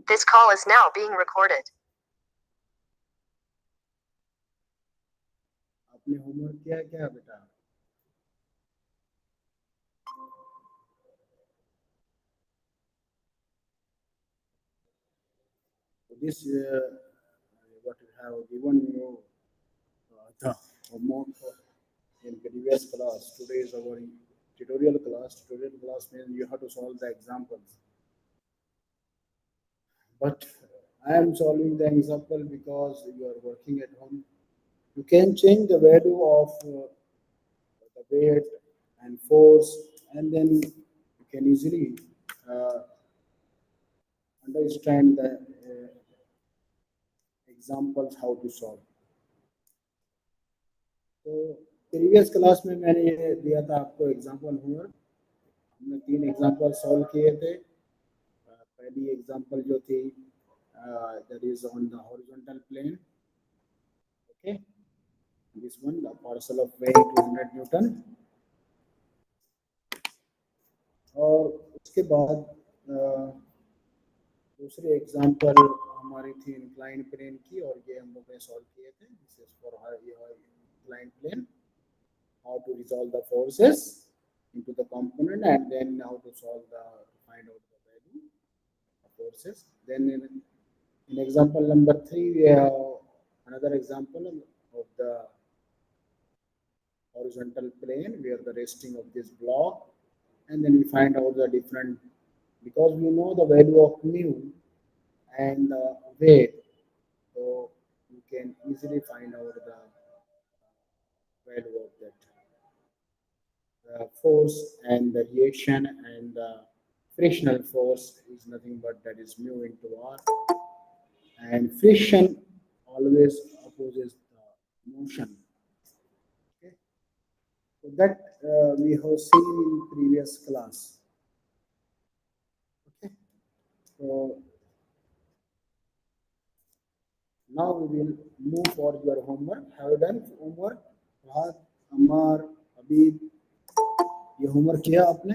This call is now being recorded. आपने homework किया क्या बेटा? This what we have given you the homework in previous class. Today is our tutorial class. Tutorial class means you have to solve the examples. But I am solving the example because you are working at home. You can change the value of the weight and force, and then you can easily uh, understand the examples how to solve. तो previous class में मैंने ये दिया था आपको example homework. हमने 3 example solve किए थे. पहली एग्जांपल जो थी that is on the horizontal plane. Okay, this one, the parcel of weight 200 Newton. और उसके बाद दूसरी एग्जांपल हमारी थी इंक्लाइन प्लेन की, और ये हम लोग ने सॉल्व किए थे. This is for incline plane, how to resolve the forces into the component, and then how to solve the find out the value of forces. Then in example number 3 we have another example of the horizontal plane where the resting of this block, and then we find out the different, because we know the value of mu and the weight, so you can easily find out the value of that force, and the reaction and the frictional force is nothing but that is mu into r, and friction always opposes the motion. Okay, so that we have seen in previous class. Okay, so now we will move for your homework. Have you done homework? Fahad, Ammar, Habib, ये homework किया आपने?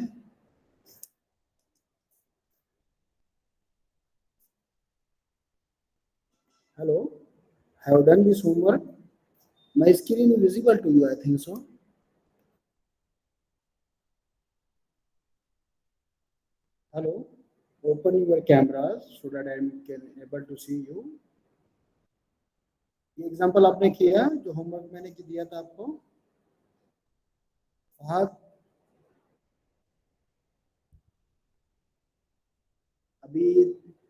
Hello, have you done this homework? My screen is visible to you, I think so. Hello, open your cameras so that I can able to see you. ये example आपने किया जो homework मैंने दिया था आपको? फहद, अभी,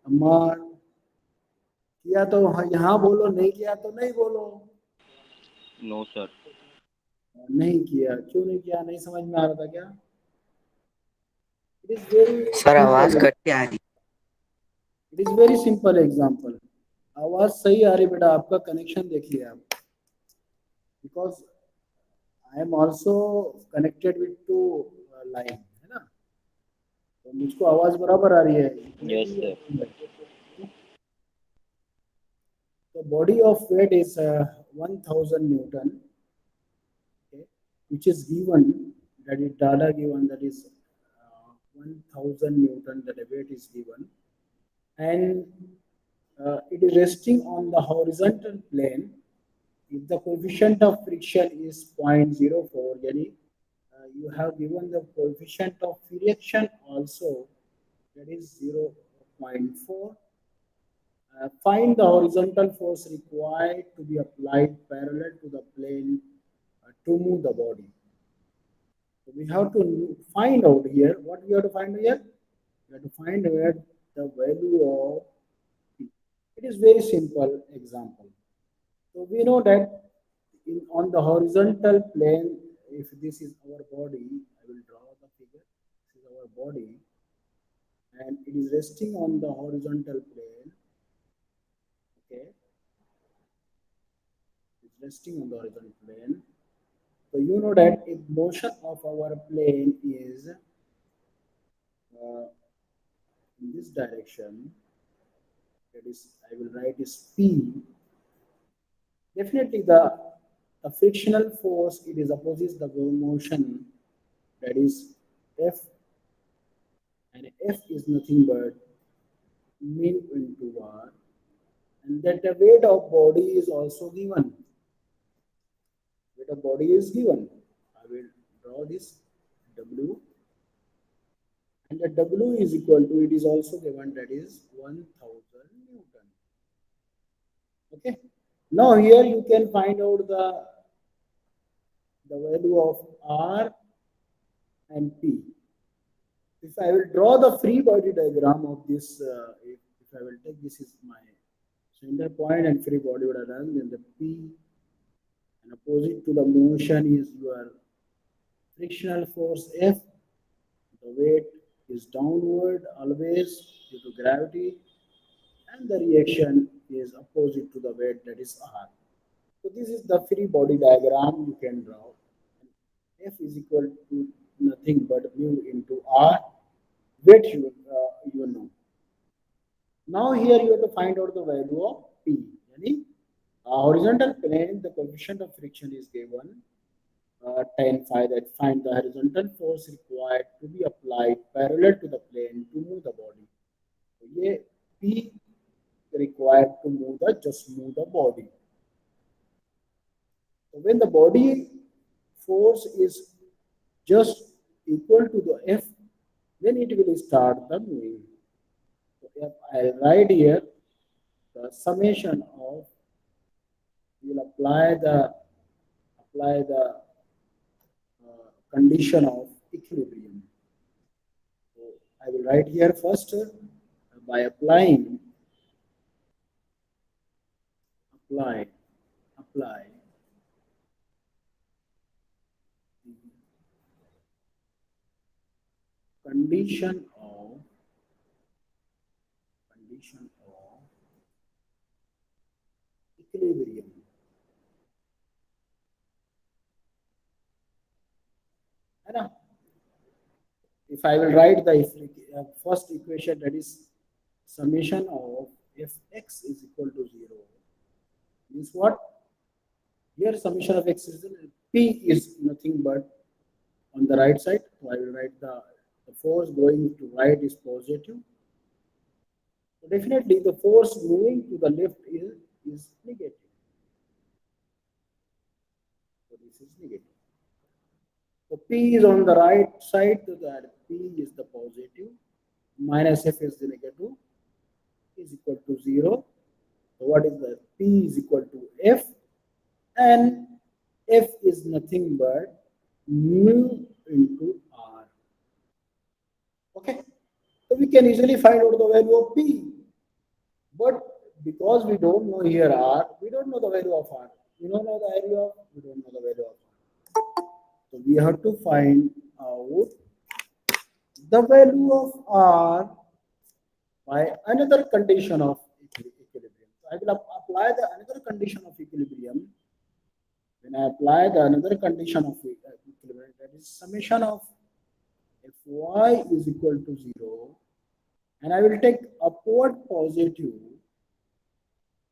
अम्मार, किया तो यहाँ बोलो, नहीं किया तो नहीं बोलो. No sir. नहीं किया, क्यों नहीं किया? नहीं समझ में आ रहा था क्या? It is very सर आवाज simple. कट के आ रही. It is very simple example. आवाज सही आ रही बेटा, आपका कनेक्शन देखिए आप, because I am also connected with two line, है ना, तो मुझको आवाज बराबर आ रही है. Yes sir. The body of weight is 1000 Newton, okay, which is given, that is data given, that is 1000 Newton, that the weight is given, and it is resting on the horizontal plane. If the coefficient of friction is 0.04, yani, you have given the coefficient of friction also, that is 0.4. Find the horizontal force required to be applied parallel to the plane to move the body. So we have to find out here, what we have to find here? We have to find where the value of P. It is very simple example. So we know that on the horizontal plane, if this is our body, I will draw the figure. This is our body, and it is resting on the horizontal plane. Okay, it's resting on the horizontal plane. So you know that if motion of our plane is in this direction, that is, I will write is P. Definitely the frictional force, it is opposes the motion, that is F, and F is nothing but mu and that the weight of body is also given. Weight of body is given. I will draw this W, and the W is equal to, it is also given, that is 1000 Newton. Okay. Now here you can find out the value of R and P. If I will draw the free body diagram of this, if I will take this is my center point and free body diagram, then the P and opposite to the motion is your frictional force F. The weight is downward always due to gravity, and the reaction is opposite to the weight, that is R. So this is the free body diagram you can draw. F is equal to nothing but mu into R. Weight you know. Now here you have to find out the value of P. Yani, horizontal plane, the coefficient of friction is given 10 phi, that find the horizontal force required to be applied parallel to the plane to move the body. So ये P required to move the body. So when the body force is just equal to the F, then it will start the moving. So if I write here the summation of, we will apply the condition of equilibrium. So I will write here first by apply the condition of equilibrium. है ना? If I will write the first equation, that is summation of Fx is equal to 0, means what? Here summation of x is, P is nothing but on the right side. So I will write the force going to right is positive. So definitely the force moving to the left is negative. So this is negative. So P is on the right side, so that P is the positive, minus F is the negative, is equal to 0. So what is the P is equal to F, and F is nothing but mu into R. Okay, so we can easily find out the value of P, but because we don't know here R, we don't know the value of R. We don't know the value of, we don't know the value of R. So we have to find out the value of R by another condition of equilibrium. So I will apply the another condition of equilibrium. When I apply the another condition of equilibrium, that is summation of Fy is equal to 0, and I will take upward positive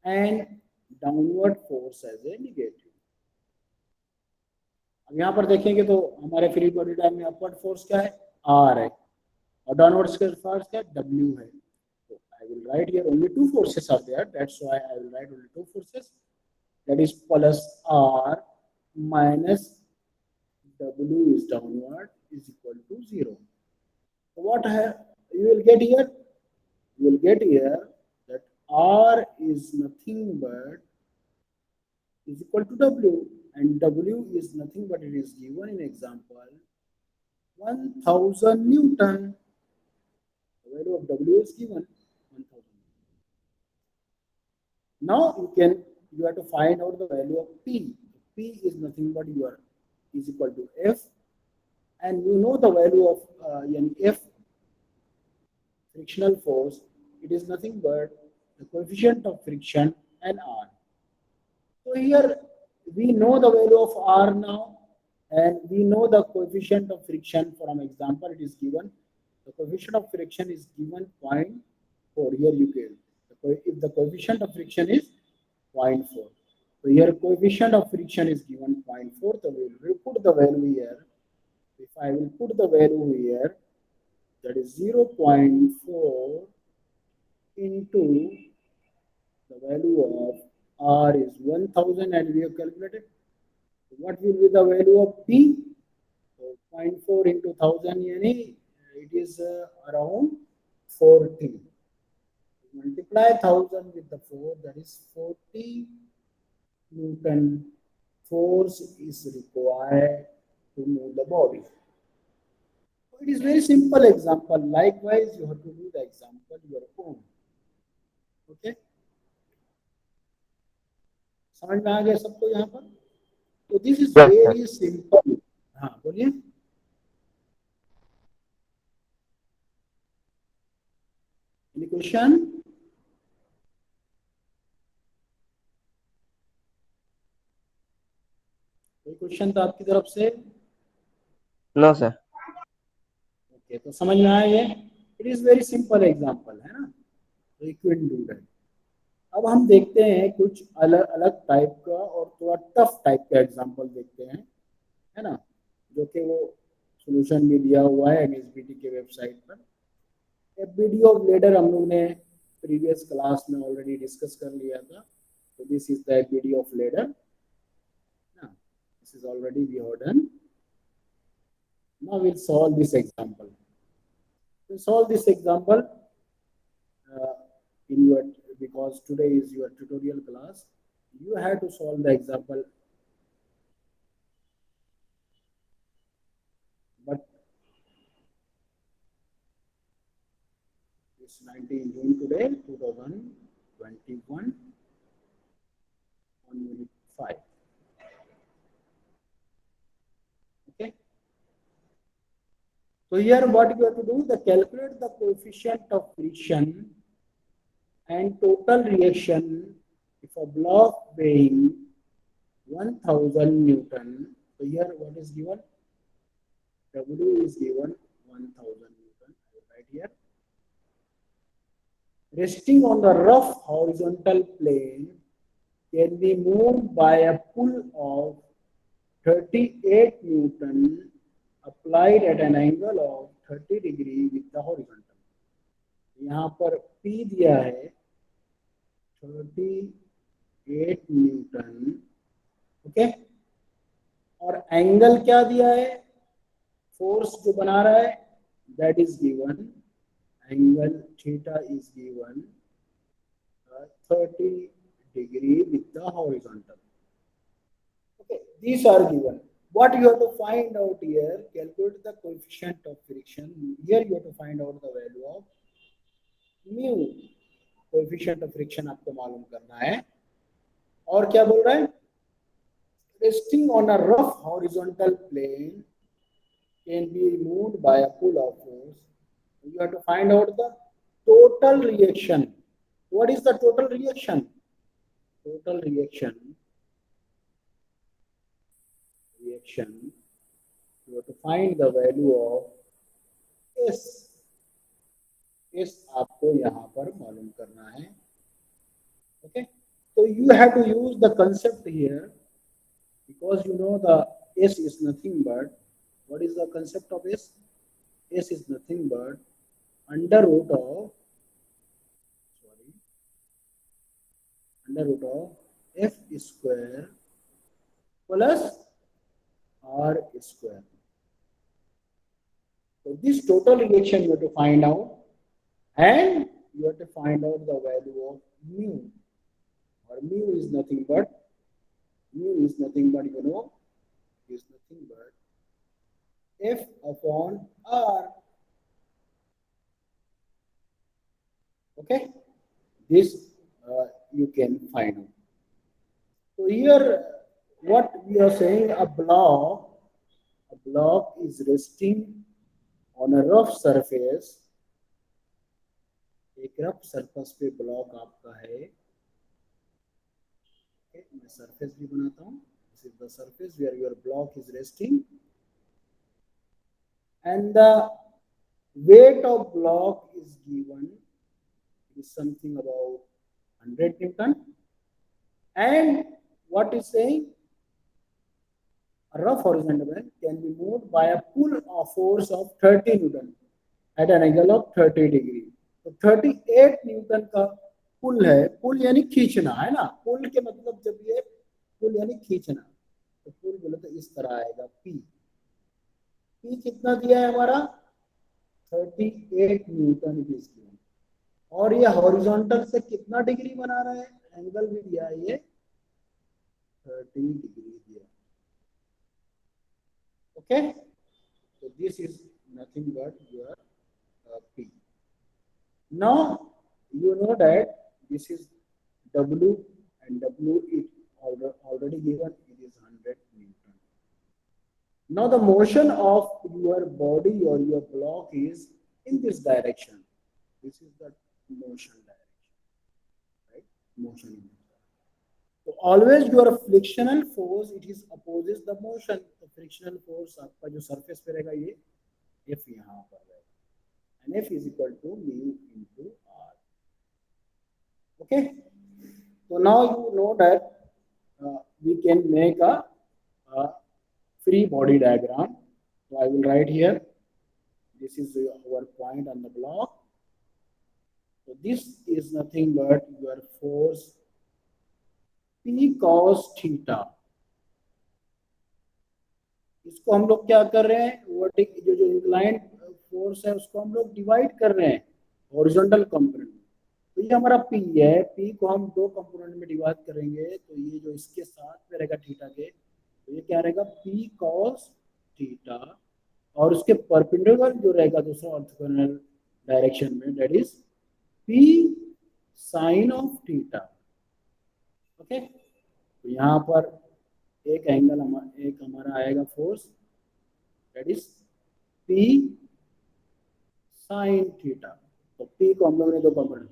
and downward force as a negative. अब यहाँ पर देखेंगे तो हमारे free body diagram में upward force क्या है, R है, और डाउनवर्ड फोर्स क्या है, W है. So I will write here only two forces are there. That's why I will write only two forces. That is plus R minus W is downward is equal to 0. So what you will get here? You will get here that R is nothing but is equal to W, and W is nothing but, it is given in example 1000 Newton. The value of W is given 1000. Now you have to find out the value of P. P is nothing but is equal to F, and you know the value of F, frictional force. It is nothing but the coefficient of friction and R. So here we know the value of R now, and we know the coefficient of friction. From example, it is given the coefficient of friction is given 0.4. Here you can, if the coefficient of friction is 0.4, so here coefficient of friction is given 0.4. So we will put the value here. If I will put the value here, that is 0.4 into The value of R is 1000 and we have calculated. What will be the value of P? So 0.4 into 1000, yani it is around 40. Multiply 1000 with the 4, that is 40 Newton force is required to move the body. So it is very simple example. Likewise, you have to do the example your own. Okay? समझ में आ गया सबको यहाँ पर? तो this is very simple. हाँ बोलिए. Any question? कोई क्वेश्चन तो आपकी तरफ से? No sir. ओके, तो समझ में आया ये? It is very simple example है ना, इक्विवेलेंट. अब हम देखते हैं कुछ अलग अलग टाइप का और थोड़ा टफ टाइप का एग्जांपल देखते हैं, है ना, जो कि वो सॉल्यूशन भी दिया हुआ है एमएसबीटी के वेबसाइट पर. एफबीडी ऑफ लेडर हम लोग ने प्रीवियस क्लास में ऑलरेडी डिस्कस कर लिया था. तो this is the FBD of ladder. This is already we have done. Now we'll solve this example. We'll solve this example in your, because today is your tutorial class. You have to solve the example. But it's 19 June today, 2021, on unit 5. Okay. So here what you have to do, the calculate the coefficient of friction and total reaction if a block weighing 1000 Newton. So here what is given? W is given 1000 Newton. I will write here. Resting on the rough horizontal plane can be moved by a pull of 38 Newton applied at an angle of 30 degree with the horizontal. यहाँ पर P दिया है 38 Newton. Okay, और angle क्या दिया है, force जो बना रहा है, that is given, angle theta is given 30 degree with the horizontal. Okay, these are given. What you have to find out here, calculate the coefficient of friction. Here you have to find out the value of mu. Coefficient of friction आपको मालूम करना है. और क्या बोल रहा है, resting on a rough horizontal plane can be moved by a pull of force. You have to find out the total reaction. What is the total reaction? Total reaction you have to find the value of S. S आपको यहाँ पर मालूम करना है. Okay, so you have to use the concept here, because you know the S is nothing but, what is the concept of S? S is nothing but under root of F square plus R square. So this total reaction you have to find out, and you have to find out the value of mu. Or mu is nothing but, you know, is nothing but F upon R. Okay, this you can find out. So here what we are saying, a block is resting on a rough surface. एक rough surface पे block आपका है. मैं surface भी बनाता हूँ. This is the surface where your block is resting, and the weight of block is given, is something about 100 Newton. And what is saying, a rough horizontal plane can be moved by a pull of force of 30 Newton at an angle of 30 degree. तो 38 Newton का पुल है, पुल यानी खींचना है ना, पुल के मतलब जब ये पुल यानी खींचना, तो पुल बोले तो इस तरह आएगा पी। पी कितना दिया है हमारा 38 न्यूटन इट इज गिवन, और ये हॉरिजॉन्टल से कितना डिग्री बना रहा है, एंगल भी दिया है ये 30 डिग्री दिया। Okay, so this is nothing but your P. Now you know that this is W, and W is already given, it is 100 Newton. Now the motion of your body or your block is in this direction. This is the motion direction, right? Motion in this direction. So always your frictional force it is opposes the motion. तो frictional force आपका जो surface पे रहेगा ये F यहाँ पर रहेगा, and F is equal to mu into R. Okay, so now you know that we can make a free body diagram. So I will write here, this is our point on the block. So this is nothing but your force P cos theta. इसको हम लोग क्या कर रहे हैं, vertical जो inclined force है उसको हम लोग डिवाइड कर रहे हैं हॉरिजॉन्टल कंपोनेंट में। तो ये हमारा P है, P को हम दो कंपोनेंट में डिवाइड करेंगे, तो ये जो इसके साथ में रहेगा थीटा के, तो ये क्या रहेगा P cos थीटा, और उसके परपेंडिकुलर जो रहेगा दूसरा ऑर्थोगोनल डायरेक्शन में that is P sin of theta. Okay, तो यहाँ पर एक एंगल हमारा आएगा force that is P sin theta. तो P को हम लोग ने दो कंपोनेंट,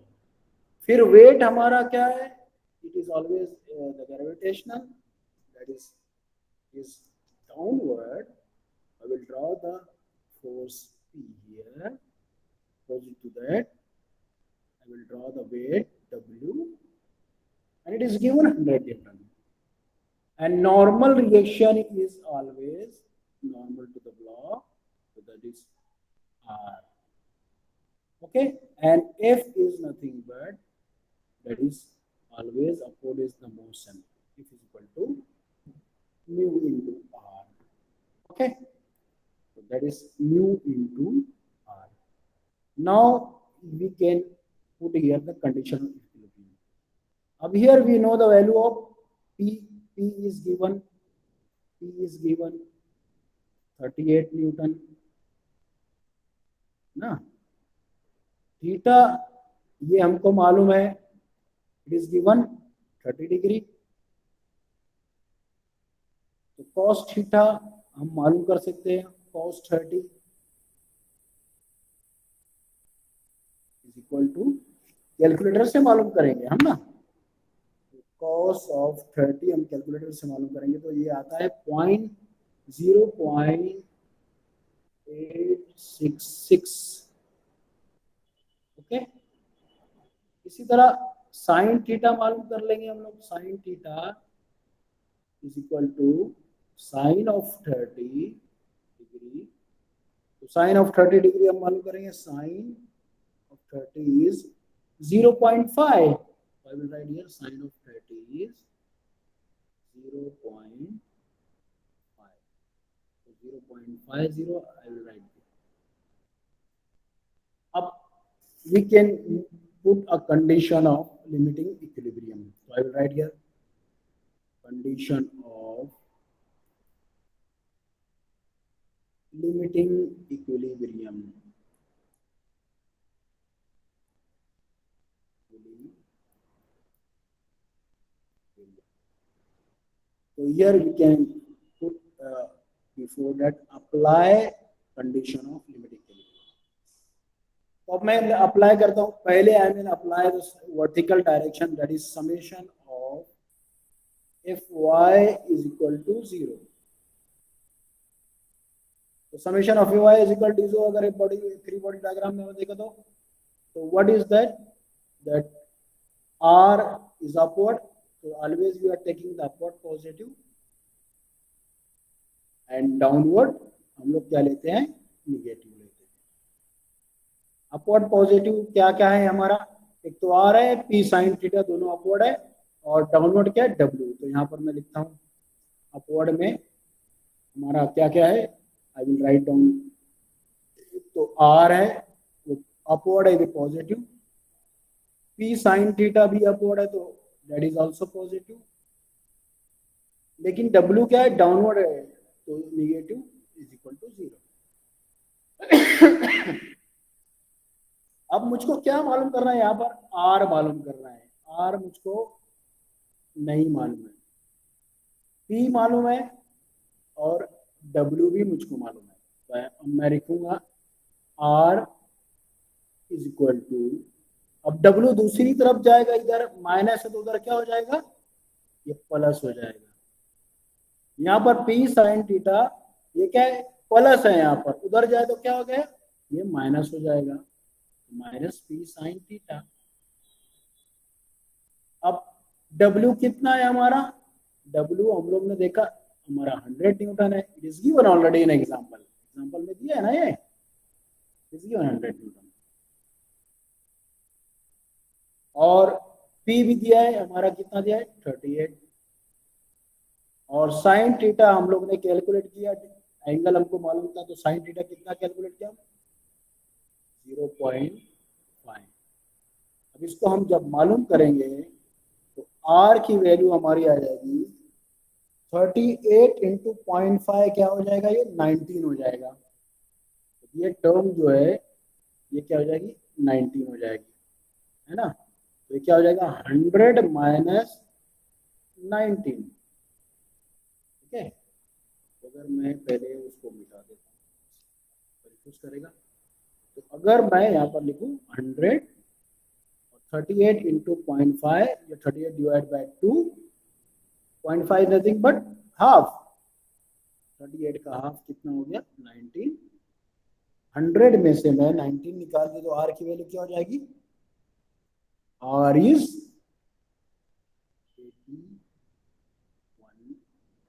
फिर वेट हमारा क्या है, it is always the gravitational that is downward. I will draw the force P here, opposite to that I will draw the weight W, and it is given 100 Newton. And normal reaction is always normal to the block, so that is R. Okay, and F is nothing but that is always opposes the motion. F is equal to mu into R. Okay, so that is mu into R. Now we can put here the condition of equilibrium. Up here we know the value of P. P is given 38 Newton ना, theta ये हमको मालूम है it is given 30 degree, तो cos theta हम मालूम कर सकते हैं, cos 30 is equal to, calculator से मालूम करेंगे हम ना, cos ऑफ 30 हम कैलकुलेटर से मालूम करेंगे, तो ये आता है 0.0866। ओके, इसी तरह sin थीटा मालूम कर लेंगे हम लोग, sin theta is equal to sin of 30 degree, तो sin ऑफ 30 डिग्री हम मालूम करेंगे, sin of 30 is 0.5. I will write here sin of 30 is 0.5. So 0.50 I will write here. Up we can put a condition of limiting equilibrium. So I will write here condition of limiting equilibrium. So here we can put before that apply condition of limiting equilibrium. तो अब मैं apply करता हूँ, पहले I mean apply vertical direction that is summation of Fy is equal to 0। तो summation of Fy is equal to 0 अगर body free body diagram में देखो तो what is that R is upward, so always we are taking the upward positive, and downward हम लोग क्या लेते हैं, नेगेटिव लेते हैं। अपवर्ड पॉजिटिव क्या क्या है हमारा, एक तो आर है, पी साइन थीटा दोनों अपवर्ड है, और डाउनवर्ड क्या है डब्ल्यू। तो यहाँ पर मैं लिखता हूँ अपवर्ड में हमारा क्या क्या है, आई विल राइट डाउन। तो आर है वो अपवर्ड है, पॉजिटिव। पी साइन थीटा भी अपवर्ड है, तो दैट इज आल्सो पॉजिटिव। लेकिन डब्ल्यू क्या है, डाउनवर्ड है, तो निगेटिव इज इक्वल टू 0। अब मुझको क्या मालूम करना है, यहाँ पर आर मालूम करना है। आर मुझको नहीं मालूम है, पी मालूम है, और डब्ल्यू भी मुझको मालूम है। तो अब मैं लिखूंगा आर इज इक्वल टू, अब डब्ल्यू दूसरी तरफ जाएगा, इधर माइनस है तो उधर क्या हो जाएगा, ये प्लस हो जाएगा। यहाँ पर पी साइन थीटा ये क्या है, प्लस है, यहाँ पर उधर जाए तो क्या हो गया, ये माइनस हो जाएगा, माइनस पी साइन थीटा। अब W कितना है हमारा, W हम लोग ने देखा हमारा 100 न्यूटन है। It is given already in example में दिया है ना, ये इज गिवन 100 न्यूटन। और P भी दिया है हमारा, कितना दिया है 38। और साइन थीटा हम लोग ने कैलकुलेट किया, एंगल हमको मालूम था, तो साइन थीटा कितना कैलकुलेट किया, 0.5। अब इसको हम जब मालूम करेंगे तो R की वैल्यू हमारी आ जाएगी 38 इंटू 0.5 क्या हो जाएगा, ये 19 हो जाएगा। तो ये टर्म जो है ये क्या हो जाएगी, 19 हो जाएगी, है ना। तो ये क्या हो जाएगा, 100 माइनस 19। ठीक है, तो अगर मैं पहले उसको मिटा देता हूँ, कंफ्यूज करेगा। तो अगर मैं यहाँ पर लिखूँ 100 और 38 इंटू 0.5, या 38 divide by 2, 0.5 nothing but half, 38 का हाफ कितना हो गया 19। 100 में से मैं 19 निकाल दी, तो आर की वैल्यू क्या हो जाएगी, आर इज 81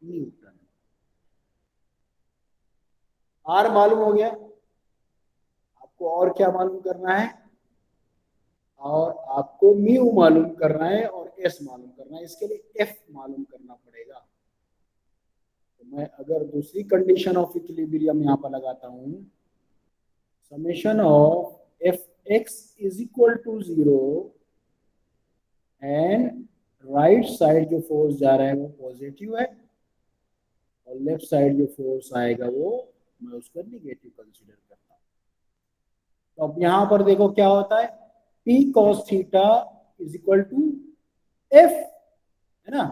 न्यूटन। आर मालूम हो गया, आपको और क्या मालूम करना है, और आपको म्यू मालूम करना है और एस मालूम करना है। इसके लिए एफ मालूम करना पड़ेगा। तो मैं अगर दूसरी कंडीशन ऑफ इक्विलिब्रियम यहाँ पर लगाता हूँ, summation of F X is equal to 0 and right side जो फोर्स जा रहा है वो पॉजिटिव है, और लेफ्ट साइड जो फोर्स आएगा वो मैं उसको निगेटिव कंसीडर करता हूँ। तो अब यहाँ पर देखो क्या होता है, P cos theta is equal to F, है ना।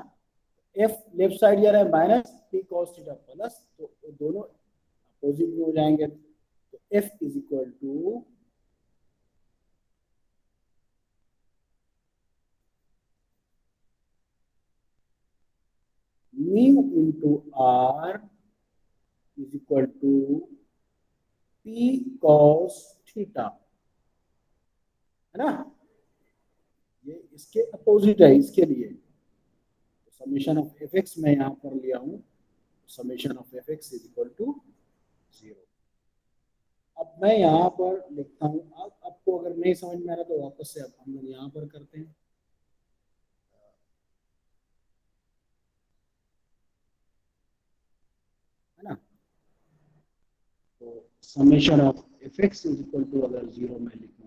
एफ लेफ्ट साइड जा रहा है minus, P cos theta plus, तो दोनों अपोजिट में हो जाएंगे। तो F is equal to mu into R is equal to P cos theta, है ना। ये इसके अपोजिट है, इसके लिए समेशन ऑफ एफ एक्स मैं यहाँ पर लिया हूँ, summation of F X is equal to 0। अब मैं यहाँ पर लिखता हूँ, आपको अगर नहीं समझ में आ रहा तो वापस से अब हम लोग यहाँ पर करते हैं। है ना, तो summation of F X is equal to, अगर 0 मैं लिखूँ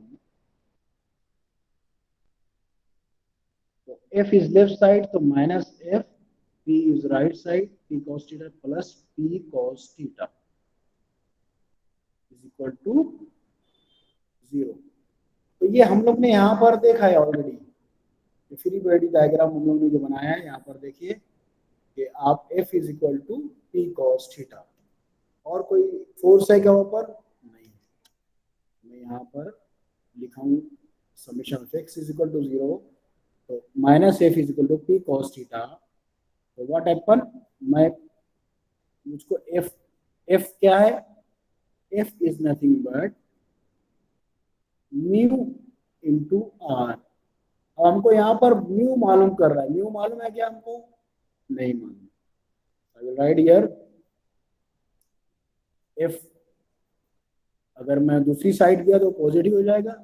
तो एफ इज लेफ्ट साइड, तो minus F, P is right side, P cos theta plus P cos theta is equal to 0। तो ये हम लोग ने यहाँ पर देखा है ऑलरेडी, फ्री बॉडी डायग्राम हम लोग ने जो बनाया है, यहाँ पर देखिए कि आप F is equal to P cos theta, और कोई फोर्स है क्या ऊपर, नहीं। मैं यहाँ पर लिखा हूँ summation of x is equal to 0, तो minus F is equal to P cos theta. तो व्हाट हैपन, मैं मुझको f क्या है, f is nothing but mu into R. अब हमको यहाँ पर म्यू मालूम कर रहा है, म्यू मालूम है क्या हमको, नहीं मालूम। I will write here F, अगर मैं दूसरी साइड गया तो पॉजिटिव हो जाएगा,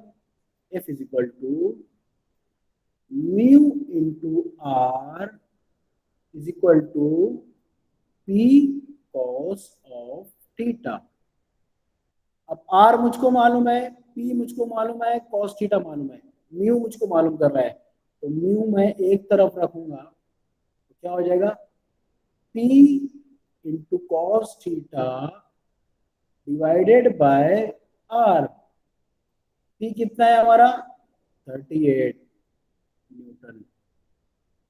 F is equal to into R is equal to P cos of theta. अब R मुझको मालूम है, P मुझको मालूम है, cos थीटा मालूम है, म्यू मुझको मालूम कर रहा है, तो म्यू मैं एक तरफ रखूंगा तो क्या हो जाएगा, P into cos theta divided by R. P कितना है हमारा 38 न्यूटन.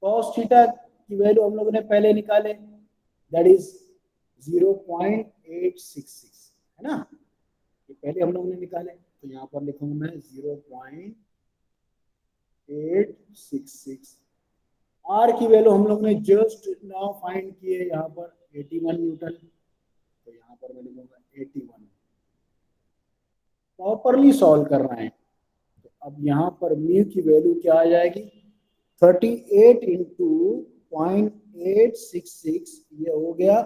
कॉस थीटा की वैल्यू हम लोगों ने पहले निकाले, दैट इज 0.866 है ना, ये पहले हम लोगों ने निकाले, तो यहाँ पर लिखूंगा मैं 0.866. आर की वैल्यू हम लोग ने जस्ट नाउ फाइंड की है यहाँ पर 81 न्यूटन, तो यहाँ पर मैं लिखूंगा 81. प्रॉपरली सॉल्व कर रहे हैं, तो अब यहाँ पर म्यू की वैल्यू क्या आ जाएगी, 38 इंटू 0.866, ये हो गया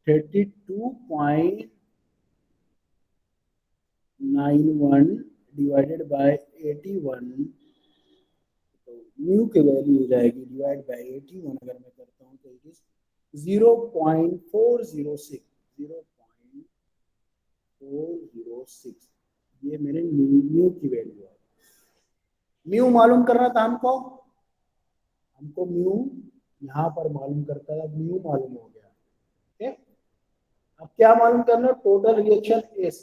32.91 डिवाइडेड बाय 81, तो म्यू की वैल्यू हो जाएगी डिवाइड बाय 81 अगर मैं करता हूँ तो इट इज 0.406. 0.406 ये मेरे म्यू की वैल्यू है. म्यू मालूम करना था हमको म्यू यहाँ पर मालूम करता है, म्यू मालूम हो गया. ठीक, अब क्या मालूम करना, टोटल रिएक्शन एस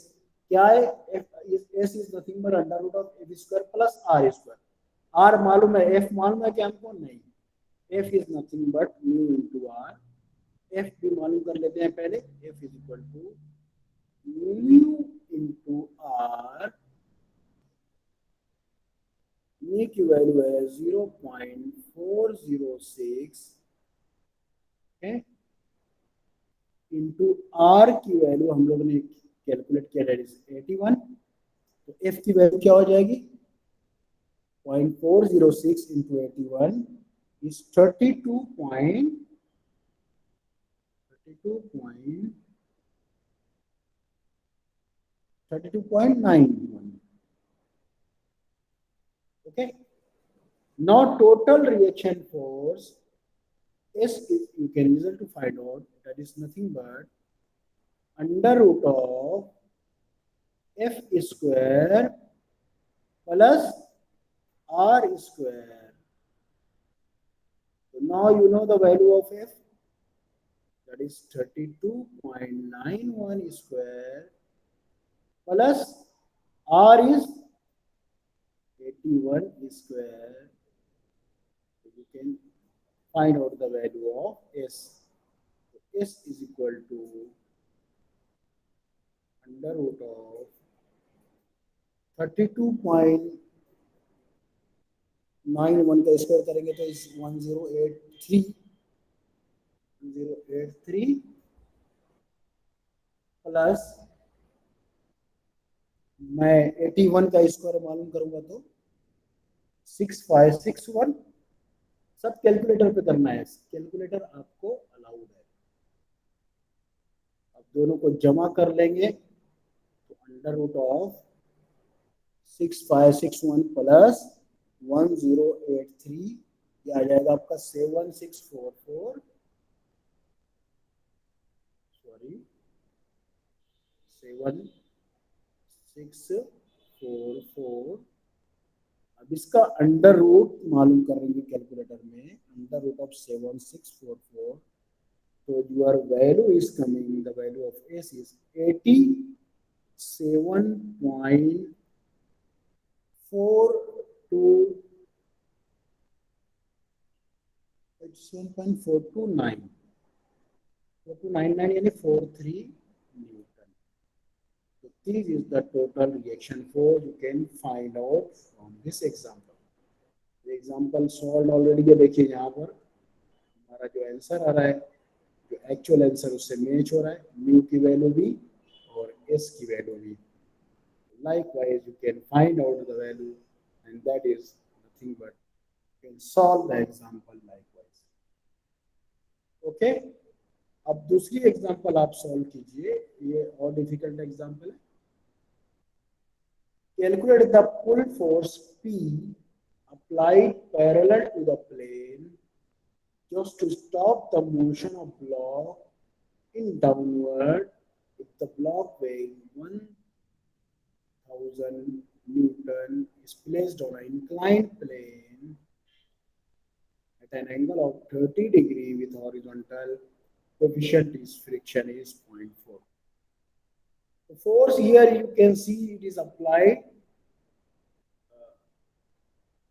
क्या है, S is nothing but under root of F square plus R square. R मालूम है, एफ मालूम है क्या हमको, नहीं, F is nothing but mu into R. F भी मालूम कर लेते हैं पहले, F is equal to mu into R. Mu की वैल्यू है 0.406 है, इंटू आर की वैल्यू हम लोग ने कैलकुलेट किया, दैट इज 81. तो एफ की वैल्यू क्या हो जाएगी, 0.406 into 81 is 32.91. Okay. Now total reaction force S is, you can easily to find out, that is nothing but under root of F square plus R square. So now you know the value of F, that is 32.91 square plus R is 81 square. So you can find out the value of S. So S is equal to under root of 32.91 का square करेंगे तो इस 1083 plus मैं 81 का square मालूम करूंगा तो 6561. सब कैलकुलेटर पे करना है, कैलकुलेटर आपको अलाउड है. अब दोनों को जमा कर लेंगे तो अंडर रूट ऑफ 6561 प्लस 1083 ये आ जाएगा आपका 7644, सॉरी 7644. अब इसका अंडर रूट मालूम करेंगे कैलकुलेटर में, अंडर रूट ऑफ 7644, तो your value is coming, the value of S is 87.429 यानी 43 Newton. So this is the total reaction force you can find out from this example. The example solved already है, देखिए यहाँ पर हमारा जो answer आ रहा है, जो एक्चुअल आंसर उससे मैच हो रहा है, म्यू की वैल्यू भी और एस की वैल्यू भी. Likewise you can find out the value and that is nothing but you can solve the example likewise. Okay. अब दूसरी एग्जांपल आप सॉल्व कीजिए, ये और डिफिकल्ट एग्जांपल है. Calculate the pull force P applied parallel to the plane just to stop the motion of block in downward if the block weighing 1000 Newton is placed on an inclined plane at an angle of 30 degree with horizontal coefficient is friction is 0.4. The force here you can see it is applied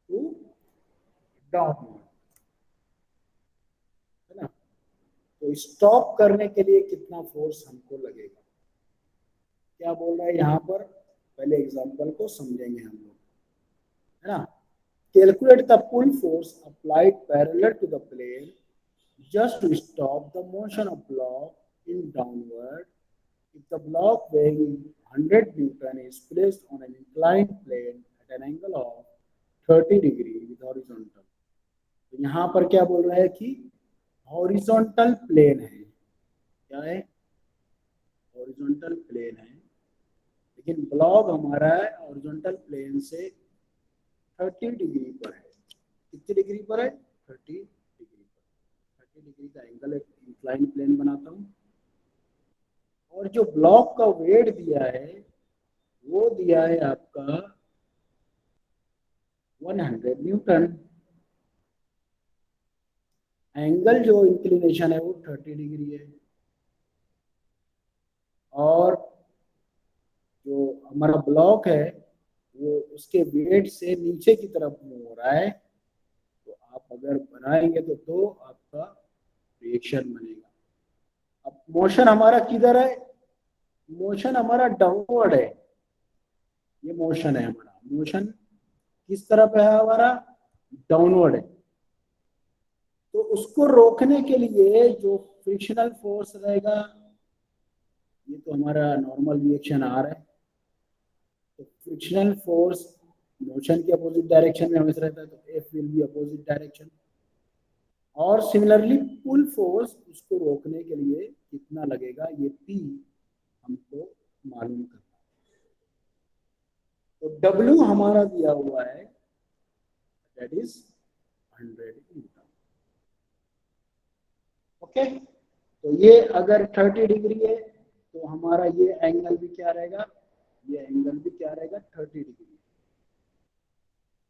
to downward, है ना? तो stop करने के लिए कितना force हमको लगेगा, क्या बोल रहा है यहाँ पर, पहले एग्जांपल को समझेंगे हम लोग, है ना? Calculate the pull force applied parallel to the plane just to stop the motion of block in downward if the block weighing 100 Newton is placed on an inclined plane at an angle of 30 degree with horizontal. तो यहाँ पर क्या बोल रहा है कि horizontal plane है, क्या है, हॉरिजॉन्टल प्लेन है, लेकिन ब्लॉक हमारा हॉरिजॉन्टल प्लेन से 30 डिग्री पर है, कितनी डिग्री पर है, 30 डिग्री पर, 30 डिग्री का एंगल इंक्लाइन प्लेन बनाता हूँ, और जो ब्लॉक का वेट दिया है वो दिया है आपका 100 न्यूटन, एंगल जो इंक्लिनेशन है वो 30 डिग्री है, और जो हमारा ब्लॉक है वो उसके वेट से नीचे की तरफ मूव हो रहा है, तो आप अगर बनाएंगे तो आपका रिएक्शन बनेगा। अब मोशन हमारा किधर है, मोशन हमारा डाउनवर्ड है, ये मोशन है हमारा, मोशन किस तरफ है हमारा, डाउनवर्ड है, तो उसको रोकने के लिए जो फ्रिक्शनल फोर्स रहेगा, ये तो हमारा नॉर्मल रिएक्शन आ रहा है, तो फ्रिक्शनल फोर्स मोशन के अपोजिट डायरेक्शन में हमेशा रहता है, तो F will be opposite direction, और सिमिलरली पुल फोर्स उसको रोकने के लिए कितना लगेगा, ये पी हमको मालूम करना है। तो डब्ल्यू हमारा दिया हुआ है, दैट इज 100 न्यूटन। ओके, तो ये अगर 30 डिग्री है तो हमारा ये एंगल भी क्या रहेगा, ये एंगल भी क्या रहेगा, 30 डिग्री।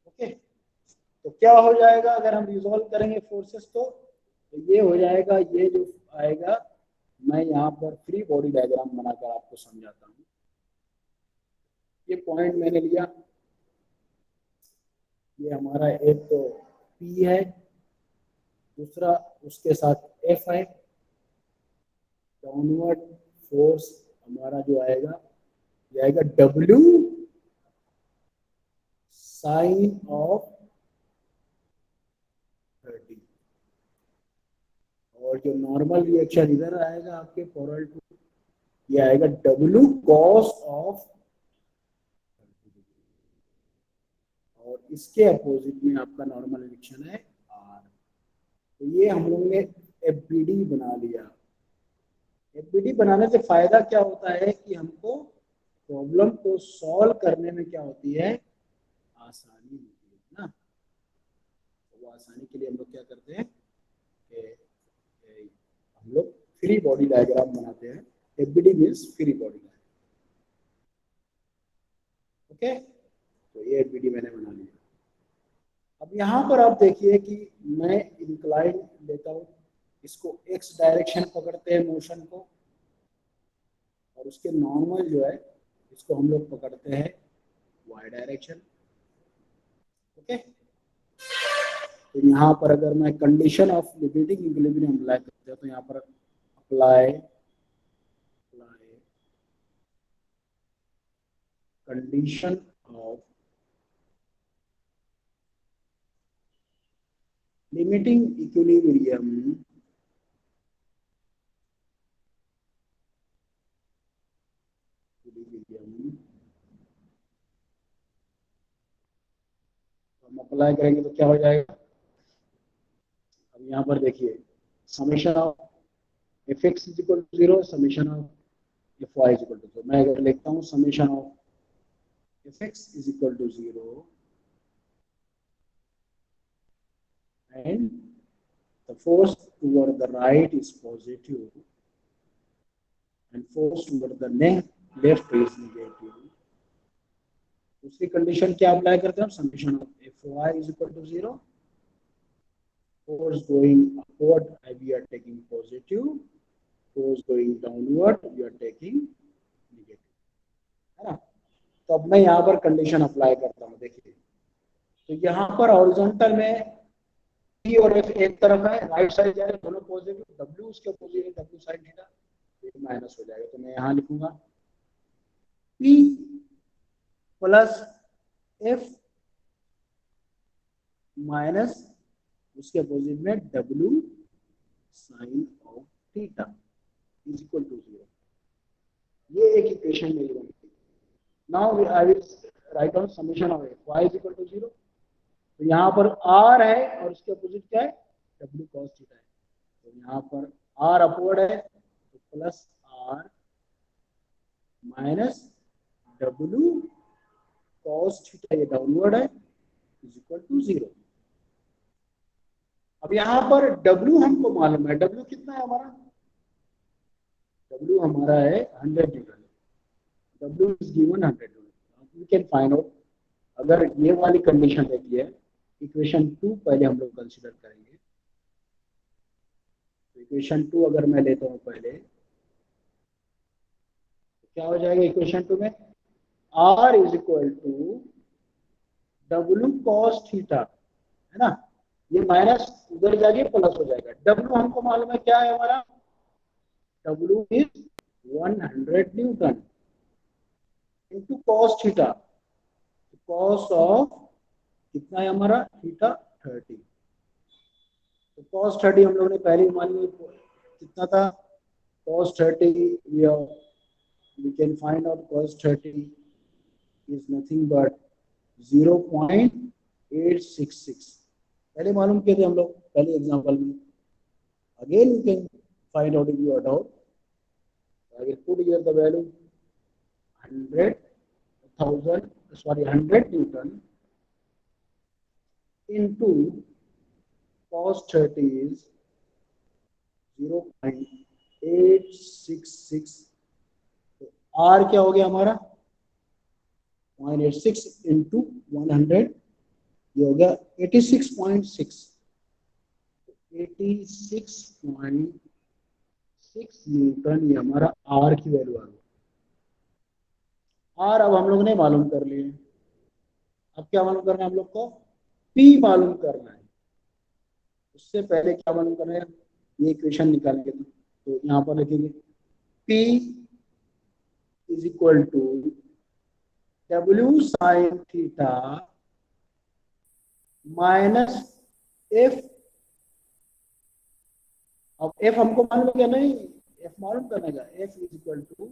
ओके, तो क्या हो जाएगा अगर हम रिजॉल्व करेंगे फोर्सेस तो ये हो जाएगा, ये जो आएगा, मैं यहाँ पर फ्री बॉडी डायग्राम बनाकर आपको समझाता हूँ। ये पॉइंट मैंने लिया, ये हमारा एक तो P है, दूसरा उसके साथ F है, डाउनवर्ड फोर्स हमारा जो आएगा ये आएगा W साइन ऑफ 30, और जो नॉर्मल रिएक्शन इधर आएगा आपके पैरेलल टू, ये आएगा W cos ऑफ 30, और इसके अपोजिट में आपका नॉर्मल रिएक्शन है R। तो ये हम लोग ने FBD बना लिया। FBD बनाने से फायदा क्या होता है कि हमको प्रॉब्लम को सॉल्व करने में क्या होती है, आसानी होती है ना। तो वो आसानी के लिए हम लोग क्या करते हैं कि हम लोग फ्री बॉडी डायग्राम बनाते हैं। FBD means free body diagram. Okay, तो ये FBD मैंने बना लिया। अब यहाँ पर आप देखिए कि मैं इंक्लाइन लेता हूँ, इसको एक्स डायरेक्शन पकड़ते हैं मोशन को, और उसके नॉर्मल जो है इसको हम लोग पकड़ते हैं वाई डायरेक्शन। ओके, तो यहाँ पर अगर मैं condition of limiting equilibrium apply करते हैं तो यहाँ पर apply condition of limiting equilibrium हम अप्लाई करेंगे तो क्या हो जाएगा। अब यहाँ पर देखिए summation of F X is equal to 0, summation of F Y is equal to 0। मैं अगर लिखता हूँ summation of F X is equal to 0 and the force toward the right is positive and force toward the left is negative. दूसरी condition क्या apply करते हैं हम? Summation of Fy is equal to 0. Force going upward we are taking positive, force going downward we are taking negative, है ना? तो अब मैं यहाँ पर कंडीशन अप्लाई करता हूँ. देखिए तो यहाँ पर हॉरिजॉन्टल में P और F एक तरफ है, राइट साइड जा रहे हैं दोनों पॉजिटिव, W उसके अपोजिट है, W साइन थीटा, ये माइनस हो जाएगा. तो मैं यहाँ लिखूंगा P प्लस F माइनस उसके अपोजिट में W sine of theta is equal to 0. ये एक इक्वेशन मेरी बन गई. Now I will write down summation of y is equal to 0. तो यहाँ पर r है और उसके अपोजिट क्या है? W cos थीटा है. तो यहाँ पर r अपवर्ड है तो plus r minus W cos theta ये डाउनवर्ड है इज इक्वल टू 0. अब यहाँ पर W हमको मालूम है. W कितना है हमारा? W हमारा है 100 Newton. W is given 100 Newton. We can find out. अगर ये वाली कंडीशन देखिए, इक्वेशन 2 पहले हम लोग कंसीडर करेंगे. तो इक्वेशन 2 अगर मैं लेता हूँ पहले, तो क्या हो जाएगा इक्वेशन 2 में? R is equal to W cos theta, है ना? ये माइनस उधर जाके प्लस हो जाएगा. W हमको मालूम है क्या है हमारा? W is 100 Newton into cos theta. cos of कितना है हमारा? थीटा 30. तो cos 30 हम लोगों ने पहले ही मान लिया कितना था? cos 30 we can find out cos 30 is nothing but 0.866. पहले मालूम किए थे हम लोग पहले एग्जांपल में. Again you can find out if you are doubt. I will put here the value 100 Newton into cos 30 is 0.866. तो R क्या हो गया हमारा? 0.86 into 100 ये हो गया 86.6. 86.6 न्यूटन ये हमारा R की वैल्यू आ गई. R अब हम लोग ने मालूम कर लिए. अब क्या मालूम करना है हम लोग को? P मालूम करना है. उससे पहले क्या मालूम करना है? ये इक्वेशन निकालेंगे. तो यहाँ पर लिखेंगे P is equal to W sine theta minus F. अब F हमको मालूम है क्या? नहीं, F मालूम करने का. F is equal to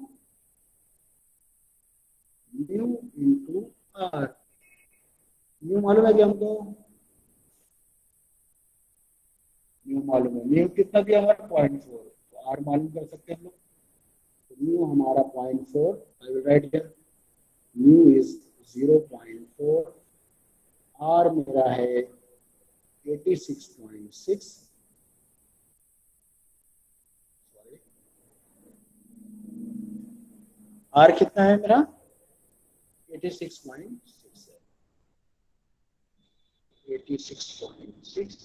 mu into R. Mu मालूम है क्या हमको? म्यू मालूम है. म्यू कितना दिया हमारा? 0.4. तो R मालूम कर सकते हैं हम लोग. तो म्यू हमारा 0.4. आई will write here mu is 0.4. R मेरा है 86.6. R कितना है मेरा? 86.6 है. 86.6.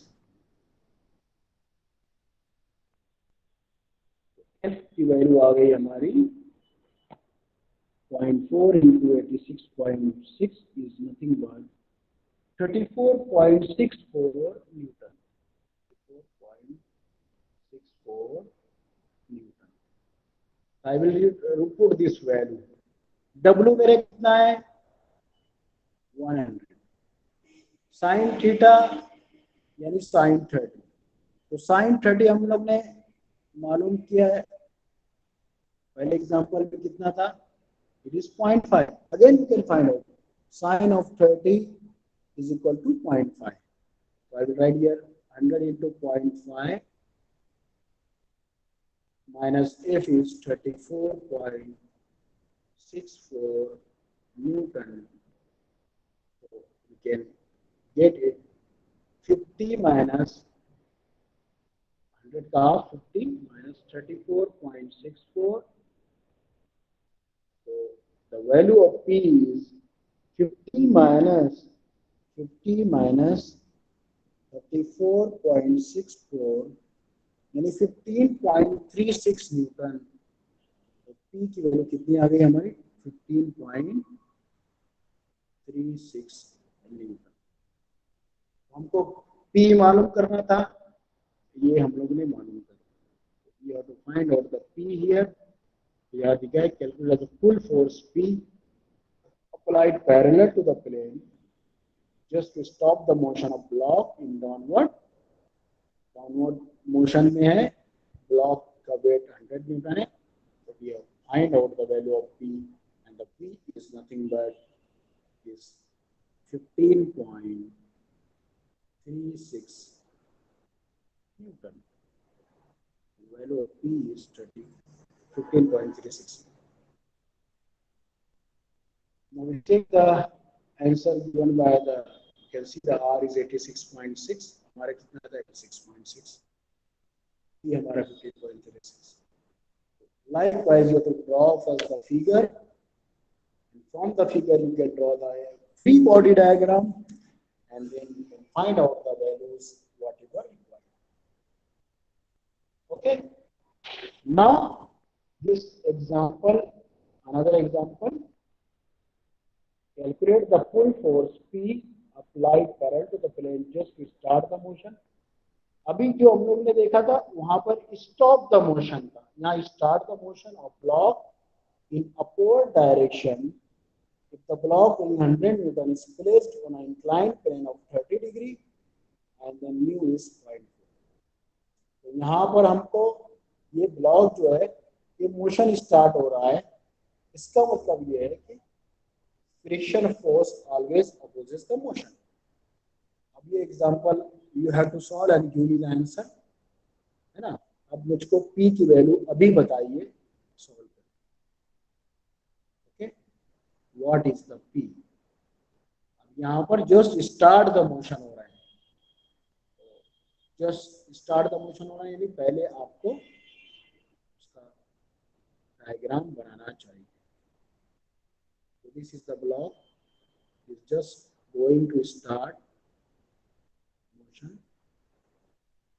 F की वैल्यू आ गई हमारी 0.4 into 86.6 is nothing but 34.64 Newton. 34.64 Newton. I will put this value. W मेरे कितना है? 100. साइन थीटा यानी साइन 30. तो साइन 30 हम लोग ने मालूम किया है पहले एग्जांपल में कितना था? It is 0.5. Again you can find out sine of 30 is equal to 0.5. So I will write here 100 into 0.5 minus F is 34.64 Newton. So we can get it 50 minus 100 का 50 minus 34.64. So the value of P is 50 minus 34.64 यानी 15.36 Newton. तो P की value कितनी आ गई हमारी 15.36 Newton. हमको P मालूम करना था, ये हम लोग ने मालूम कर. You have to find out the P here. यहाँ दिखा है calculate the full force P applied parallel to the plane just to stop the motion of block in downward motion में है. block का weight 100 न्यूटन है. So we have to find out the value of P, and the P is nothing but is 15.36 Newton. The value of P is 15.36. Now we take the answer given by the, you can see the R is 86.6. हमारा कितना था 86.6. ये हमारा 15.36. Likewise, you have to draw first the figure. And from the figure, you can draw the free body diagram, and then you can find out the values whatever required. Okay. Now, this example, another example. Calculate the full force P applied parallel to the plane just to start the motion. अभी जो हम लोग ने देखा था वहां पर stop the motion था. यहाँ start the motion of block in upward direction if the block in 100 Newton is placed on an inclined plane of 30 degree and then mu is 0.4. तो यहाँ पर हमको ये ब्लॉक जो है ये मोशन स्टार्ट हो रहा है. इसका मतलब ये है कि friction force always opposes the motion. अब ये example you have to solve and give me the answer, है ना. अब मुझको P की वैल्यू अभी बताइए, सॉल्व करें. Okay, what is the P? अब यहाँ पर जस्ट स्टार्ट द मोशन हो रहा है. जस्ट स्टार्ट द मोशन हो रहा है यानी पहले आपको उसका डायग्राम बनाना चाहिए. So this is the block is just going to start motion.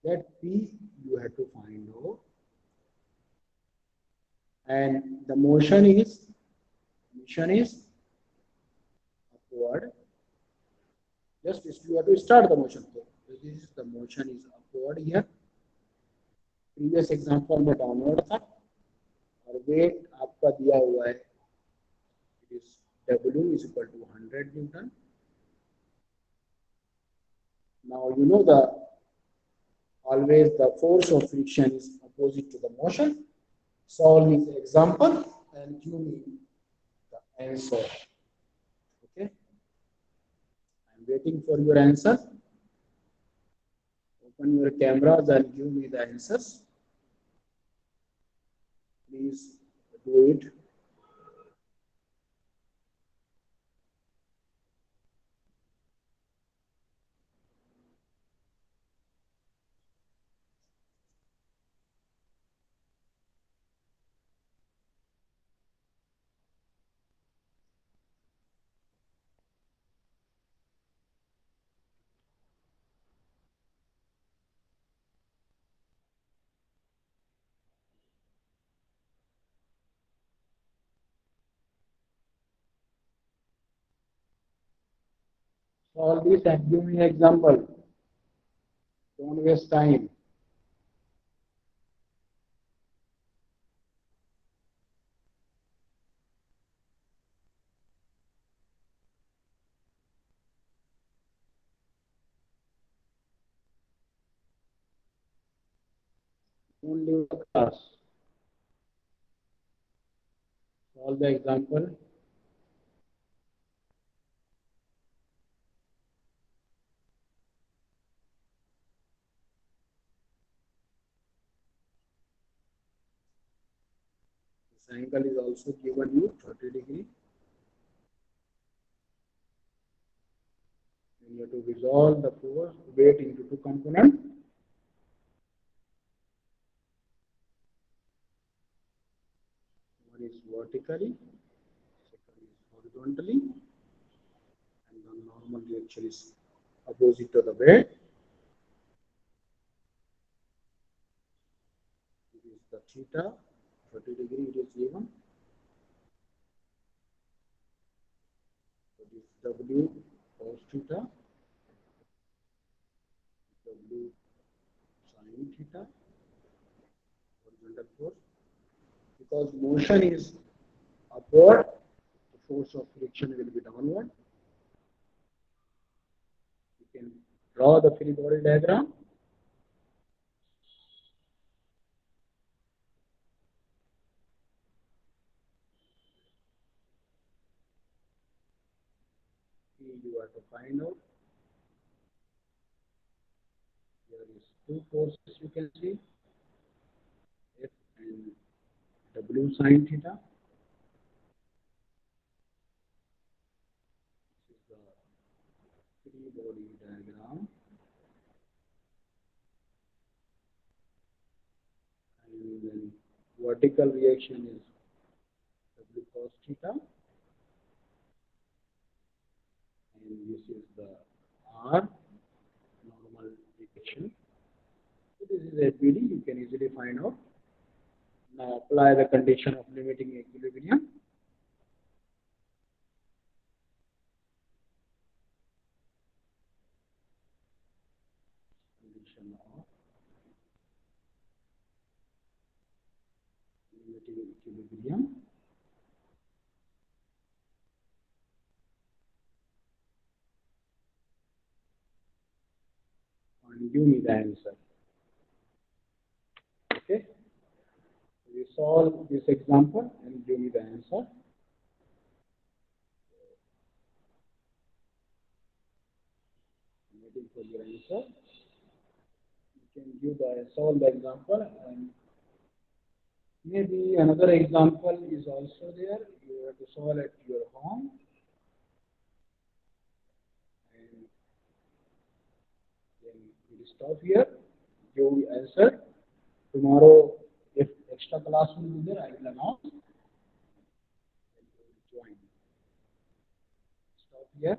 That P you have to find out, and the motion is upward. Just you have to start the motion. So this is the motion is upward here. Previous example में downward था और weight आपका दिया हुआ है. It is W is equal to 100 Newton. Now you know the always the force of friction is opposite to the motion. Solve this example and give me the answer. Okay, I'm waiting for your answer. Open your cameras and give me the answers. Please do it. Solve this and give me an example. Don't waste time. Don't leave the class. Solve the example. This angle is also given you 30 degree. And you have to resolve the force weight into two components. One is vertically, second is horizontally, and the normal reaction is opposite to the weight. It is the theta, 30 degree it is given. So this W cos theta, W sin theta, horizontal force. Because motion is upward, the force of friction will be downward. You can draw the free body diagram. You have to find out. There is two forces you can see, F and W sin theta. This is the free body diagram. And then vertical reaction is W cos theta. And this is the R, normal reaction. So this is APD, you can easily find out. Now apply the condition of limiting equilibrium. Condition of limiting equilibrium. And give me the answer. Okay. We solve this example and give me the answer. I'm waiting for your answer. You can give the solve the example, and maybe another example is also there. You have to solve at your home. And then we'll stop here. Give answer. Tomorrow, if extra class will be there, I will announce. And you will join. Stop here.